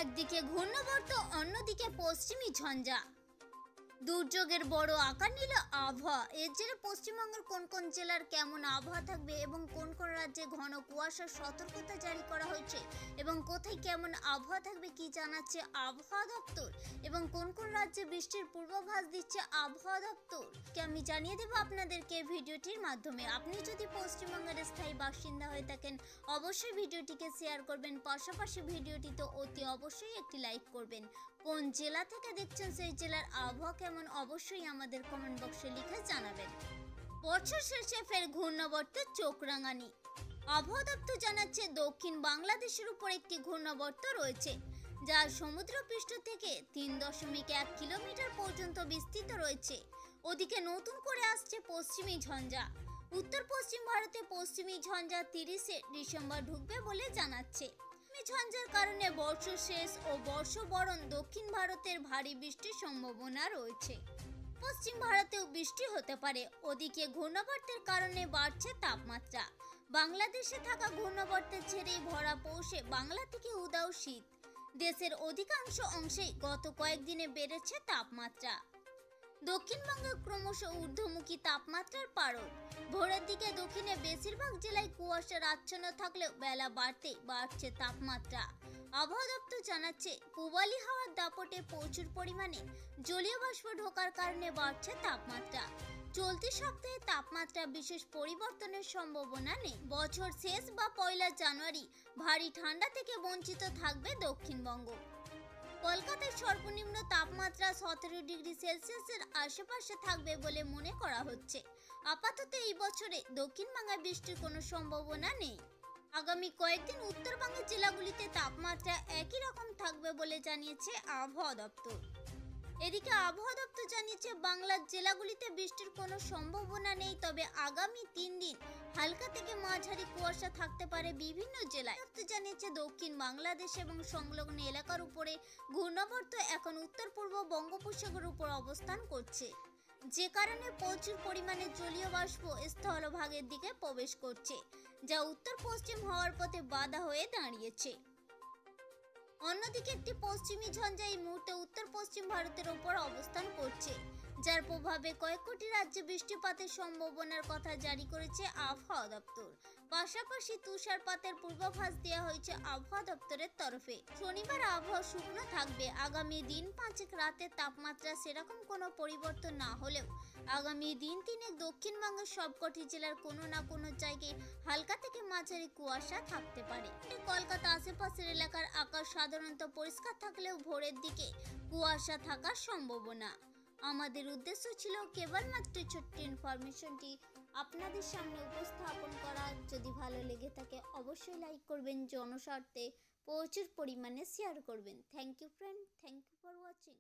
একদিকে ঘূর্ণাবর্ত, অন্যদিকে পশ্চিমী ঝঞ্ঝা। দুর্যোগের বড় আকার নিল আবহাওয়া। এর জেরে পশ্চিমবঙ্গের কোন কোন জেলার কেমন আবহাওয়া থাকবে এবং কোন কোন রাজ্যে ঘন কুয়াশার সতর্কতা জারি করা হয়েছে এবং কোথায় কেমন আবহাওয়া থাকবে কি জানাচ্ছে আবহাওয়া দপ্তর এবং কোন কোন রাজ্যে বৃষ্টির পূর্বাভাস দিচ্ছে আবহাওয়া দপ্তর আমি জানিয়ে দেব আপনাদেরকে ভিডিওটির মাধ্যমে। আপনি যদি পশ্চিমবঙ্গের স্থায়ী বাসিন্দা হয়ে থাকেন অবশ্যই ভিডিওটিকে শেয়ার করবেন, পাশাপাশি ভিডিওটিতে অতি অবশ্যই একটি লাইক করবেন। কোন জেলা থেকে দেখছেন সেই জেলার আবহাওয়া কেমন অবশ্যই আমাদের কমেন্ট বক্সে লিখে জানাবেন। বছর শেষে ফের ঘূর্ণাবর্তের চোখ রাঙানি। আবহাওয়া দপ্তর জানাচ্ছে দক্ষিণ বাংলাদেশের উপর একটি ঘূর্ণাবর্ত রয়েছে যা সমুদ্রপৃষ্ঠ থেকে 3.1 কিলোমিটার পর্যন্ত বিস্তৃত রয়েছে। ওদিকে নতুন করে আসছে পশ্চিমী ঝঞ্ঝা। উত্তর পশ্চিম ভারতে পশ্চিমী ঝঞ্ঝা 30শে ডিসেম্বর ঢুকবে বলে জানাচ্ছে। ঝঞ্ঝার কারণে বর্ষা শেষ ও বর্ষবরণ দক্ষিণ ভারতের ভারী বৃষ্টির সম্ভাবনা রয়েছে। পশ্চিম ভারতেও বৃষ্টি হতে পারে। ওদিকে ঘূর্ণাবর্তের কারণে বাড়ছে তাপমাত্রা। বাংলাদেশে থাকা ঘূর্ণাবর্তের ছেড়েই ভরা পৌষে বাংলা থেকে উদাও শীত। দেশের অধিকাংশ অংশেই গত কয়েকদিনে বেড়েছে তাপমাত্রা। দক্ষিণবঙ্গে ক্রমশ ঊর্ধ্বমুখী তাপমাত্রার পারদ। ভোরের দিকে দক্ষিণে বেশিরভাগ জেলায় কুয়াশার আচ্ছন্ন থাকলেও বেলা বাড়তেই বাড়ছে তাপমাত্রা। আবহাওয়া দপ্তর জানাচ্ছে পূবালি হাওয়ার দাপটে প্রচুর পরিমাণে জলীয় বাষ্প ঢোকার কারণে বাড়ছে তাপমাত্রা। চলতি সপ্তাহে তাপমাত্রা বিশেষ পরিবর্তনের সম্ভাবনা নেই। বছর শেষ বা 1 জানুয়ারি ভারী ঠান্ডা থেকে বঞ্চিত থাকবে দক্ষিণবঙ্গ। কলকাতায় সর্বনিম্ন তাপমাত্রা 17 ডিগ্রি সেলসিয়াসের আশেপাশে থাকবে বলে মনে করা হচ্ছে। আপাতত এই বছরে দক্ষিণবঙ্গে বৃষ্টির কোনো সম্ভাবনা নেই। আগামী কয়েকদিন উত্তরবঙ্গের জেলাগুলিতে তাপমাত্রা একই রকম থাকবে বলে জানিয়েছে আবহাওয়া দপ্তর। এদিকে আবহাওয়া দপ্তর জানিয়েছে বাংলার জেলাগুলিতে বৃষ্টির কোনো সম্ভাবনা নেই, তবে আগামী 3 দিন হালকা থেকে মাঝারি কুয়াশা থাকতে পারে বিভিন্ন জেলায়। দপ্তর জানিয়েছে দক্ষিণ বাংলাদেশ এবং সংলগ্ন এলাকার উপরে ঘূর্ণাবর্ত এখন উত্তর পূর্ব বঙ্গোপসাগরের উপর অবস্থান করছে, যে কারণে প্রচুর পরিমাণে জলীয় বাষ্প স্থলভাগের দিকে প্রবেশ করছে, যা উত্তর পশ্চিম হওয়ার পথে বাধা হয়ে দাঁড়িয়েছে। অন্যদিকে একটি পশ্চিমী ঝঞ্ঝা এই মুহূর্তে উত্তর পশ্চিম ভারতের ওপর অবস্থান করছে, যার প্রভাবে কয়েক কোটি রাজ্যে বৃষ্টিপাতের সম্ভাবনার কথা জারি করেছে আবহাওয়া দপ্তর। পাশাপাশি তুষারপাতের পূর্বাভাস দেওয়া হয়েছে আবহাওয়া দপ্তরের তরফে। শনিবার আবহাওয়া শুকনো থাকবে। আগামী দিন 5 রাতে তাপমাত্রা সেরকম কোনো পরিবর্তন না হলেও আগামী দিন 3 দক্ষিণবঙ্গের সবকটি জেলার কোনো না কোনো জায়গায় হালকা থেকে মাঝারি কুয়াশা থাকতে পারে। কলকাতা আশেপাশের এলাকার আকাশ সাধারণত পরিষ্কার থাকলেও ভোরের দিকে কুয়াশা থাকার সম্ভাবনা। আমাদের উদ্দেশ্য ছিল কেবলমাত্র ছোট্ট ইনফরমেশনটি আপনাদের সামনে উপস্থাপন করা। যদি ভালো লেগে থাকে অবশ্যই লাইক করবেন, জনস্বার্থে প্রচুর পরিমাণে শেয়ার করবেন। Thank you friend, thank you for watching.